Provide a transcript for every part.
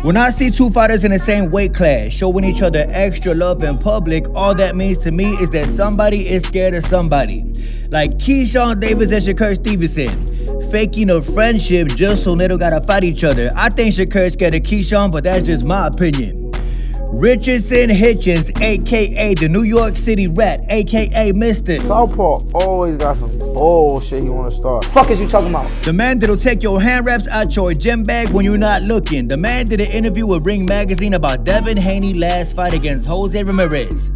When I see two fighters in the same weight class showing each other extra love in public, all that means to me is that somebody is scared of somebody. Like Keyshawn Davis and Shakur Stevenson, faking a friendship just so they don't gotta fight each other. I think Shakur's scared of Keyshawn, but that's just my opinion. Richardson Hitchens, aka the New York City Rat, aka Mr. Southpaw always got some bullshit he wanna start. Fuck is you talking about? The man that'll take your hand wraps out your gym bag when you're not looking. The man did an interview with Ring Magazine about Devin Haney's last fight against Jose Ramirez.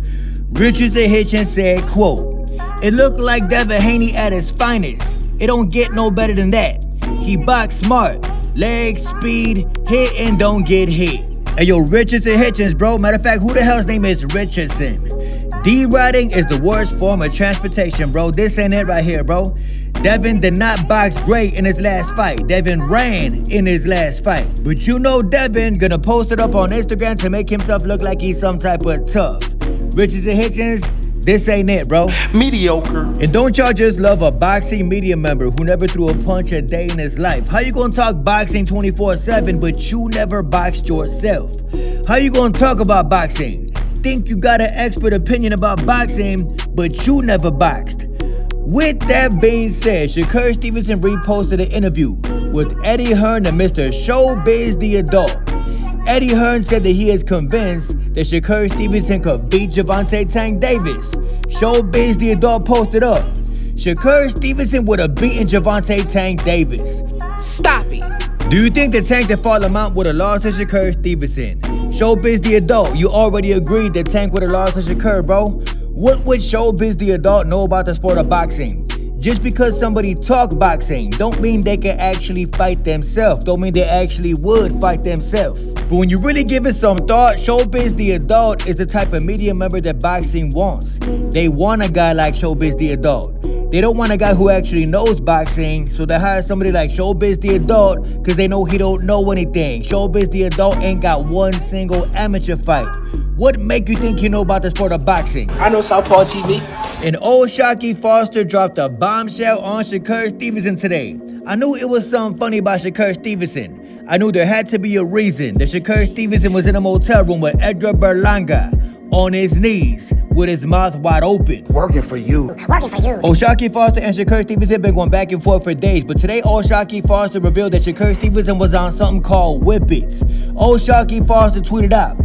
Richardson Hitchens said, quote, "It looked like Devin Haney at his finest. It don't get no better than that. He boxed smart, legs, speed, hit and don't get hit." Hey yo, Richardson Hitchens, bro. Matter of fact, who the hell's name is Richardson? D-riding is the worst form of transportation, bro. This ain't it right here, bro. Devin did not box great in his last fight. Devin ran in his last fight. But you know Devin gonna post it up on Instagram to make himself look like he's some type of tough. Richardson Hitchens, this ain't it, bro. Mediocre. And don't y'all just love a boxing media member who never threw a punch a day in his life? How you gonna talk boxing 24/7 but you never boxed yourself? How you gonna talk about boxing? Think you got an expert opinion about boxing but you never boxed? With that being said, Shakur Stevenson reposted an interview with Eddie Hearn and Mr. Showbiz the Adult. Eddie Hearn said that he is convinced that Shakur Stevenson could beat Gervonta Tank Davis. Showbiz the Adult posted up, Shakur Stevenson would have beaten Gervonta Tank Davis. Stop it. Do you think the Tank that fought Lamont would have lost to Shakur Stevenson? Showbiz the Adult, you already agreed that Tank would have lost to Shakur, bro. What would Showbiz the Adult know about the sport of boxing? Just because somebody talk boxing don't mean they can actually fight themselves. Don't mean they actually would fight themselves. But when you really give it some thought, Showbiz the Adult is the type of media member that boxing wants. They want a guy like Showbiz the Adult. They don't want a guy who actually knows boxing, so they hire somebody like Showbiz the Adult because they know he don't know anything. Showbiz the Adult ain't got one single amateur fight. What make you think you know about the sport of boxing? I know Southpaw TV. And old Shakur Foster dropped a bombshell on Shakur Stevenson today. I knew it was something funny about Shakur Stevenson. I knew there had to be a reason that Shakur Stevenson was in a motel room with Edgar Berlanga on his knees with his mouth wide open. Working for you. Old Shakur Foster and Shakur Stevenson been going back and forth for days, but today old Shakur Foster revealed that Shakur Stevenson was on something called Whippets. Old Shakur Foster tweeted out,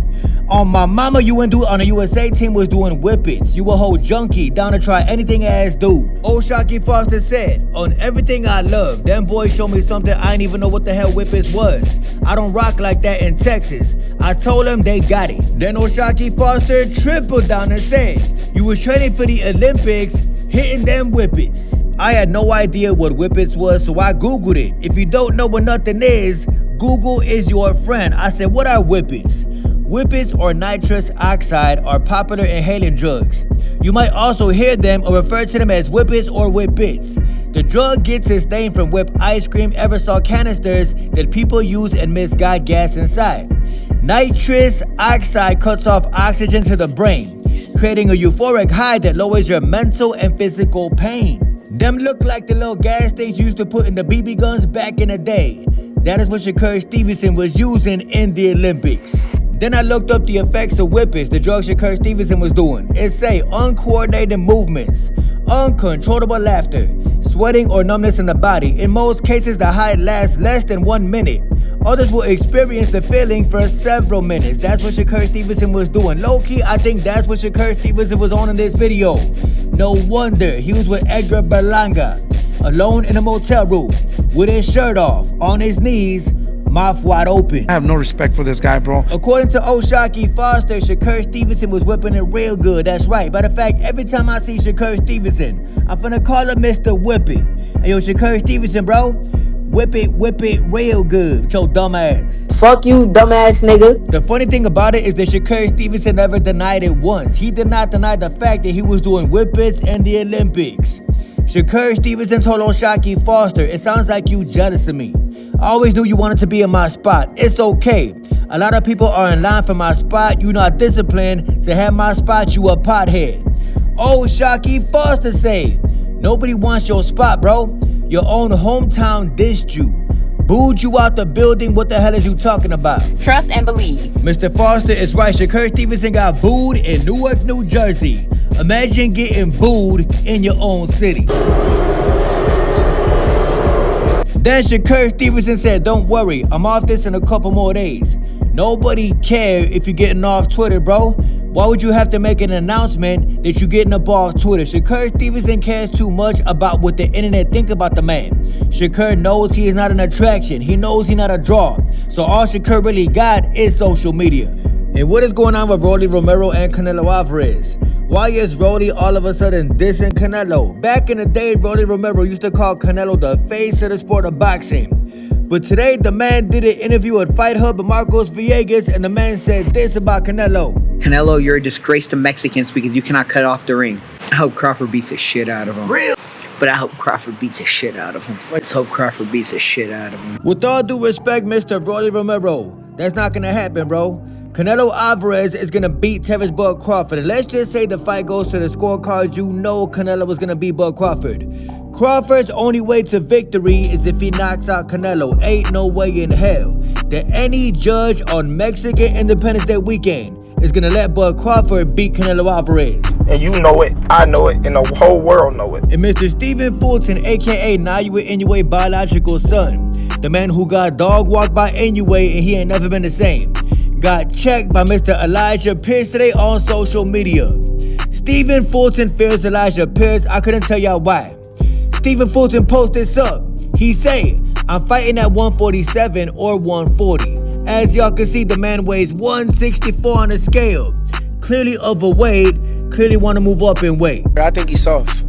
"On my mama, you went on a USA team was doing whippets. You a whole junkie, down to try anything ass dude." Old Shakur Foster said, "On everything I love, them boys showed me something I didn't even know what the hell whippets was. I don't rock like that in Texas. I told them they got it." Then old Shakur Foster tripled down and said, "You was training for the Olympics, hitting them whippets." I had no idea what whippets was, so I Googled it. If you don't know what nothing is, Google is your friend. I said, what are whippets? Whippets or nitrous oxide are popular inhaling drugs. You might also hear them or refer to them as whippets or whippets. The drug gets its name from whipped ice cream aerosol canisters that people use and misguide gas inside. Nitrous oxide cuts off oxygen to the brain, creating a euphoric high that lowers your mental and physical pain. Them look like the little gas things used to put in the BB guns back in the day. That is what Shakur Stevenson was using in the Olympics. Then I looked up the effects of whippets, the drug Shakur Stevenson was doing. It say uncoordinated movements, uncontrollable laughter, sweating or numbness in the body. In most cases, the high lasts less than 1 minute. Others will experience the feeling for several minutes. That's what Shakur Stevenson was doing. Low-key, I think that's what Shakur Stevenson was on in this video. No wonder he was with Edgar Berlanga, alone in a motel room, with his shirt off, on his knees, mouth wide open. I have no respect for this guy, bro. According to old Shakur Foster, Shakur Stevenson was whipping it real good. That's right. Matter of fact, every time I see Shakur Stevenson, I'm finna call him Mr. Whip It. Hey, yo, Shakur Stevenson, bro. Whip it real good with your dumb ass. Fuck you, dumbass nigga. The funny thing about it is that Shakur Stevenson never denied it once. He did not deny the fact that he was doing whippets in the Olympics. Shakur Stevenson told on Shakur Foster, "It sounds like you jealous of me. I always knew you wanted to be in my spot. It's okay. A lot of people are in line for my spot. You not disciplined to have my spot, you a pothead." Old Shakur Foster said, "Nobody wants your spot, bro. Your own hometown dissed you. booed you out the building. What the hell is you talking about? Trust and believe. Mr. Foster is right. Shakur Stevenson got booed in Newark, New Jersey. Imagine getting booed in your own city. Then Shakur Stevenson said, don't worry, I'm off this in a couple more days. Nobody cares if you're getting off Twitter, bro. Why would you have to make an announcement that you're getting up off Twitter? Shakur Stevenson cares too much about what the internet think about the man. Shakur knows he is not an attraction. He knows he's not a draw. So all Shakur really got is social media. And what is going on with Rolly Romero and Canelo Alvarez? Why is Rolly all of a sudden dissing Canelo? Back in the day, Rolly Romero used to call Canelo the face of the sport of boxing. But today, the man did an interview at Fight Hub with Marcos Villegas, and the man said this about Canelo. Canelo, you're a disgrace to Mexicans because you cannot cut off the ring. I hope Crawford beats the shit out of him. Real? But I hope Crawford beats the shit out of him. Let's hope Crawford beats the shit out of him. With all due respect, Mr. Rolly Romero, that's not gonna happen, bro. Canelo Alvarez is gonna beat Terrence Bud Crawford. And let's just say the fight goes to the scorecards, you know Canelo was gonna beat Bud Crawford. Crawford's only way to victory is if he knocks out Canelo. Ain't no way in hell that any judge on Mexican Independence Day weekend is gonna let Bud Crawford beat Canelo Alvarez. And you know it, I know it, and the whole world know it. And Mr. Stephen Fulton, aka Naoya Inoue biological son, the man who got dog walked by Inoue and he ain't never been the same, got checked by Mr. Elijah Pierce today on social media. Stephen Fulton fears Elijah Pierce. I couldn't tell y'all why. Stephen Fulton posted this up. He said, I'm fighting at 147 or 140. As y'all can see, the man weighs 164 on the scale. Clearly overweight, clearly want to move up in weight. I think he's soft.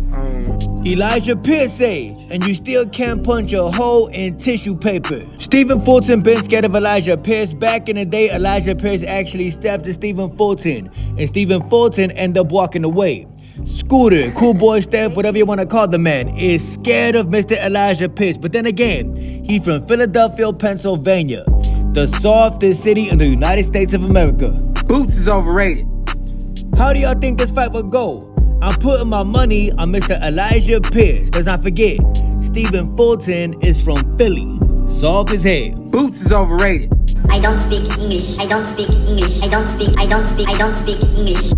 Elijah Pierce said, and you still can't punch a hole in tissue paper. Stephen Fulton been scared of Elijah Pierce. Back in the day, Elijah Pierce actually stepped at Stephen Fulton, and Stephen Fulton ended up walking away. Scooter, Cool Boy Steph, whatever you want to call the man, is scared of Mr. Elijah Pierce. But then again, he's from Philadelphia, Pennsylvania, the softest city in the United States of America. Boots is overrated. How do y'all think this fight would go? I'm putting my money on Mr. Elijah Pierce. Let's not forget, Stephen Fulton is from Philly. Soft as hell. Boots is overrated. I don't speak English. I don't speak English. I don't speak English.